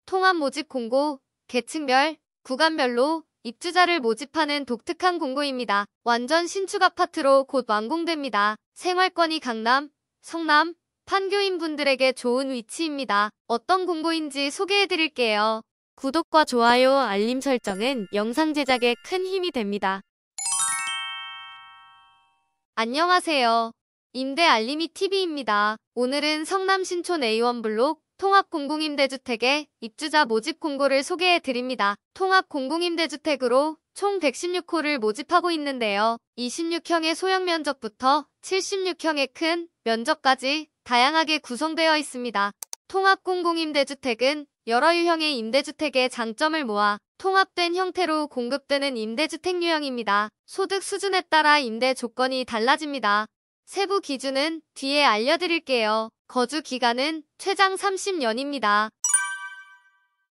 통합 모집 공고, 계층별, 구간별로 입주자를 모집하는 독특한 공고입니다. 완전 신축 아파트로 곧 완공됩니다. 생활권이 강남, 성남, 판교인 분들에게 좋은 위치입니다. 어떤 공고인지 소개해드릴게요. 구독과 좋아요, 알림 설정은 영상 제작에 큰 힘이 됩니다. 안녕하세요. 임대 알림이 TV입니다. 오늘은 성남 신촌 A1블록 통합 공공임대주택의 입주자 모집 공고를 소개해드립니다. 통합 공공임대주택으로 총 116호를 모집하고 있는데요. 26형의 소형 면적부터 76형의 큰 면적까지 다양하게 구성되어 있습니다. 통합 공공임대주택은 여러 유형의 임대주택의 장점을 모아 통합된 형태로 공급되는 임대주택 유형입니다. 소득 수준에 따라 임대 조건이 달라집니다. 세부 기준은 뒤에 알려드릴게요. 거주 기간은 최장 30년입니다.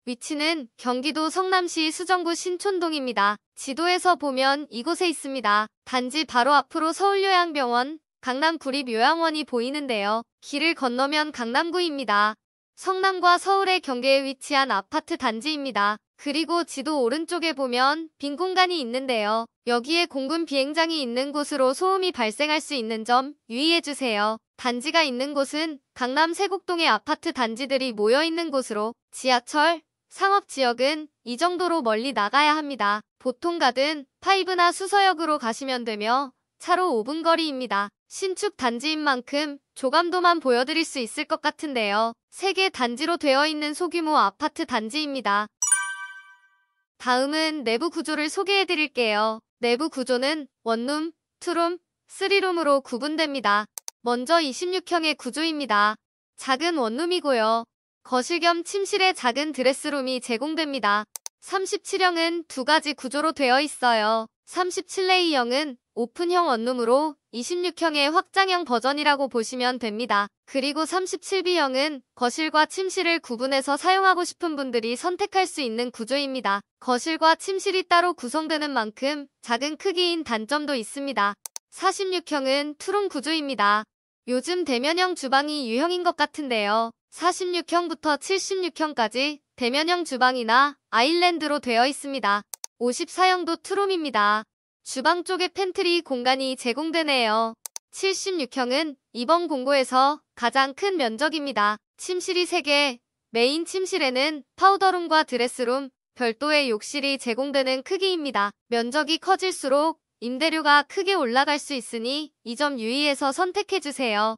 위치는 경기도 성남시 수정구 신촌동입니다. 지도에서 보면 이곳에 있습니다. 단지 바로 앞으로 서울요양병원, 강남구립요양원이 보이는데요. 길을 건너면 강남구입니다. 성남과 서울의 경계에 위치한 아파트 단지입니다. 그리고 지도 오른쪽에 보면 빈 공간이 있는데요. 여기에 공군 비행장이 있는 곳으로 소음이 발생할 수 있는 점 유의해주세요. 단지가 있는 곳은 강남 세곡동의 아파트 단지들이 모여있는 곳으로 지하철, 상업지역은 이 정도로 멀리 나가야 합니다. 보통 가든 5나 수서역으로 가시면 되며 차로 5분 거리입니다. 신축 단지인 만큼 조감도만 보여드릴 수 있을 것 같은데요. 3개 단지로 되어 있는 소규모 아파트 단지입니다. 다음은 내부 구조를 소개해드릴게요. 내부 구조는 원룸, 투룸, 쓰리룸으로 구분됩니다. 먼저 26형의 구조입니다. 작은 원룸이고요. 거실 겸 침실에 작은 드레스룸이 제공됩니다. 37형은 2가지 구조로 되어 있어요. 37레이형은 오픈형 원룸으로 26형의 확장형 버전이라고 보시면 됩니다. 그리고 37B형은 거실과 침실을 구분해서 사용하고 싶은 분들이 선택할 수 있는 구조입니다. 거실과 침실이 따로 구성되는 만큼 작은 크기인 단점도 있습니다. 46형은 투룸 구조입니다. 요즘 대면형 주방이 유형인 것 같은데요. 46형부터 76형까지 대면형 주방이나 아일랜드로 되어 있습니다. 54형도 투룸입니다. 주방 쪽에 팬트리 공간이 제공되네요. 76형은 이번 공고에서 가장 큰 면적입니다. 침실이 3개, 메인 침실에는 파우더룸과 드레스룸, 별도의 욕실이 제공되는 크기입니다. 면적이 커질수록 임대료가 크게 올라갈 수 있으니 이 점 유의해서 선택해주세요.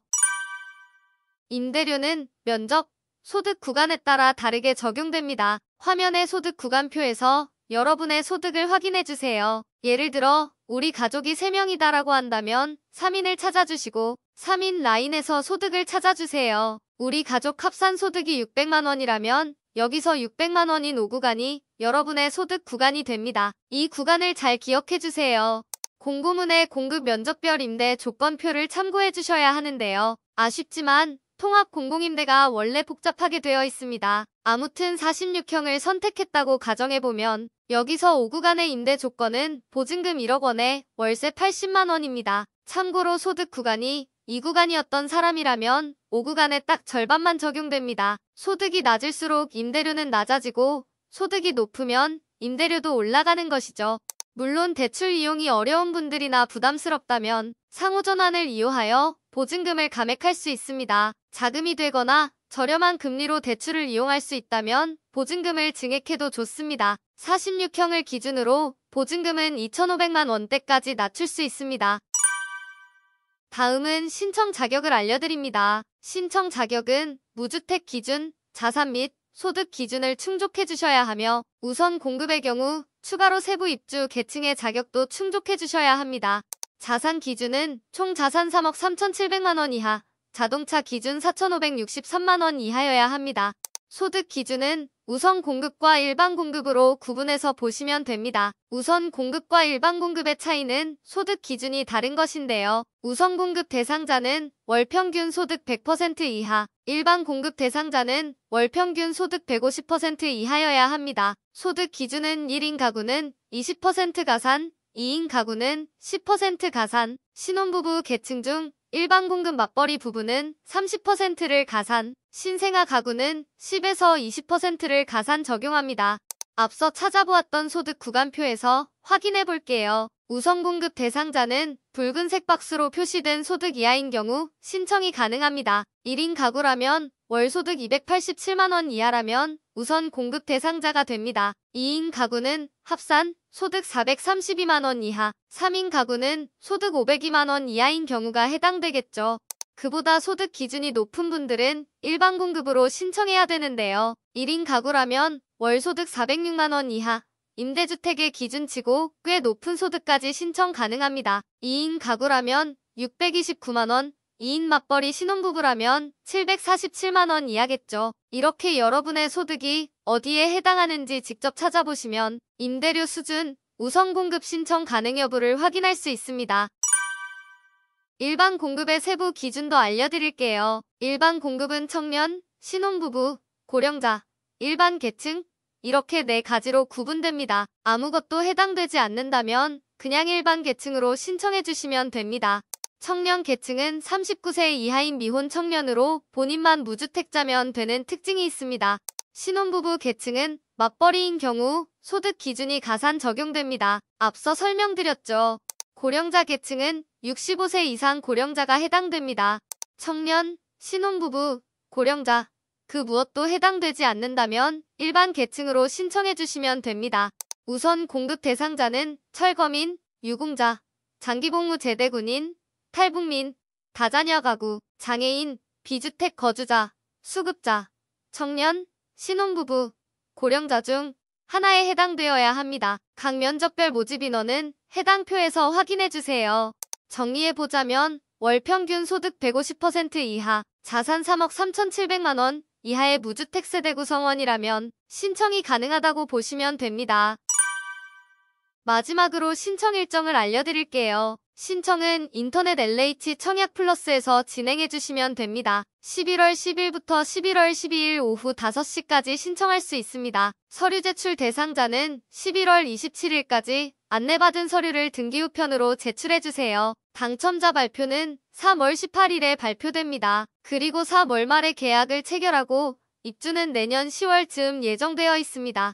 임대료는 면적, 소득 구간에 따라 다르게 적용됩니다. 화면의 소득 구간표에서 여러분의 소득을 확인해주세요. 예를 들어 우리 가족이 3명이다라고 한다면 3인을 찾아주시고 3인 라인에서 소득을 찾아주세요. 우리 가족 합산 소득이 600만원이라면 여기서 600만원인 5구간이 여러분의 소득 구간이 됩니다. 이 구간을 잘 기억해주세요. 공고문의 공급 면적별 임대 조건표를 참고해주셔야 하는데요. 아쉽지만 통합 공공임대가 원래 복잡하게 되어 있습니다. 아무튼 46형을 선택했다고 가정해보면 여기서 5구간의 임대 조건은 보증금 1억 원에 월세 80만 원입니다. 참고로 소득 구간이 2구간이었던 사람이라면 5구간에 딱 절반만 적용됩니다. 소득이 낮을수록 임대료는 낮아지고 소득이 높으면 임대료도 올라가는 것이죠. 물론 대출 이용이 어려운 분들이나 부담스럽다면 상호전환을 이용하여 보증금을 감액할 수 있습니다. 자금이 되거나 저렴한 금리로 대출을 이용할 수 있다면 보증금을 증액해도 좋습니다. 46형을 기준으로 보증금은 2,500만 원대까지 낮출 수 있습니다. 다음은 신청 자격을 알려드립니다. 신청 자격은 무주택 기준, 자산 및 소득 기준을 충족해 주셔야 하며 우선 공급의 경우 추가로 세부 입주 계층의 자격도 충족해 주셔야 합니다. 자산 기준은 총 자산 3억 3,700만 원 이하, 자동차 기준 4,563만 원 이하여야 합니다. 소득 기준은 우선 공급과 일반 공급으로 구분해서 보시면 됩니다. 우선 공급과 일반 공급의 차이는 소득 기준이 다른 것인데요. 우선 공급 대상자는 월평균 소득 100% 이하, 일반 공급 대상자는 월평균 소득 150% 이하여야 합니다. 소득 기준은 1인 가구는 20% 가산, 2인 가구는 10% 가산, 신혼부부 계층 중 일반 공급 맞벌이 부부는 30%를 가산, 신생아 가구는 10에서 20%를 가산 적용합니다. 앞서 찾아보았던 소득 구간표에서 확인해 볼게요. 우선 공급 대상자는 붉은색 박스로 표시된 소득 이하인 경우 신청이 가능합니다. 1인 가구라면 월 소득 287만 원 이하라면 우선 공급 대상자가 됩니다. 2인 가구는 합산 소득 432만 원 이하, 3인 가구는 소득 502만 원 이하인 경우가 해당되겠죠. 그보다 소득 기준이 높은 분들은 일반 공급으로 신청해야 되는데요. 1인 가구라면 월 소득 406만 원 이하, 임대주택의 기준치고 꽤 높은 소득까지 신청 가능합니다. 2인 가구라면 629만 원, 2인 맞벌이 신혼부부라면 747만 원 이하겠죠. 이렇게 여러분의 소득이 어디에 해당하는지 직접 찾아보시면 임대료 수준, 우선 공급 신청 가능 여부를 확인할 수 있습니다. 일반 공급의 세부 기준도 알려드릴게요. 일반 공급은 청년, 신혼부부, 고령자, 일반 계층 이렇게 4가지로 구분됩니다. 아무것도 해당되지 않는다면 그냥 일반 계층으로 신청해 주시면 됩니다. 청년 계층은 39세 이하인 미혼 청년으로 본인만 무주택자면 되는 특징이 있습니다. 신혼부부 계층은 맞벌이인 경우 소득 기준이 가산 적용됩니다. 앞서 설명드렸죠. 고령자 계층은 65세 이상 고령자가 해당됩니다. 청년, 신혼부부, 고령자, 그 무엇도 해당되지 않는다면 일반 계층으로 신청해 주시면 됩니다. 우선 공급 대상자는 철거민, 유공자, 장기복무 제대군인, 탈북민, 다자녀 가구, 장애인, 비주택 거주자, 수급자, 청년, 신혼부부, 고령자 중 하나에 해당되어야 합니다. 각 면적별 모집 인원은 해당 표에서 확인해주세요. 정리해보자면 월 평균 소득 150% 이하, 자산 3억 3,700만 원 이하의 무주택 세대 구성원이라면 신청이 가능하다고 보시면 됩니다. 마지막으로 신청 일정을 알려드릴게요. 신청은 인터넷 LH 청약 플러스에서 진행해주시면 됩니다. 11월 10일부터 11월 12일 오후 5시까지 신청할 수 있습니다. 서류 제출 대상자는 11월 27일까지 안내받은 서류를 등기 우편으로 제출해주세요. 당첨자 발표는 3월 18일에 발표됩니다. 그리고 3월 말에 계약을 체결하고 입주는 내년 10월 즈음 예정되어 있습니다.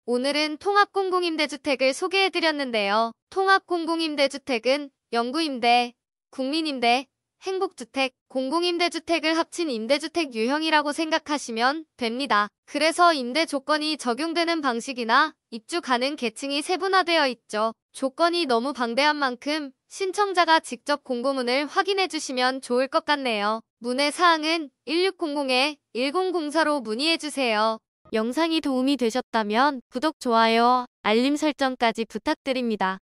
오늘은 통합공공임대주택을 소개해드렸는데요. 통합공공임대주택은 영구임대, 국민임대, 행복주택, 공공임대주택을 합친 임대주택 유형이라고 생각하시면 됩니다. 그래서 임대 조건이 적용되는 방식이나 입주 가능 계층이 세분화되어 있죠. 조건이 너무 방대한 만큼 신청자가 직접 공고문을 확인해 주시면 좋을 것 같네요. 문의 사항은 1600-1004로 문의해 주세요. 영상이 도움이 되셨다면 구독, 좋아요, 알림 설정까지 부탁드립니다.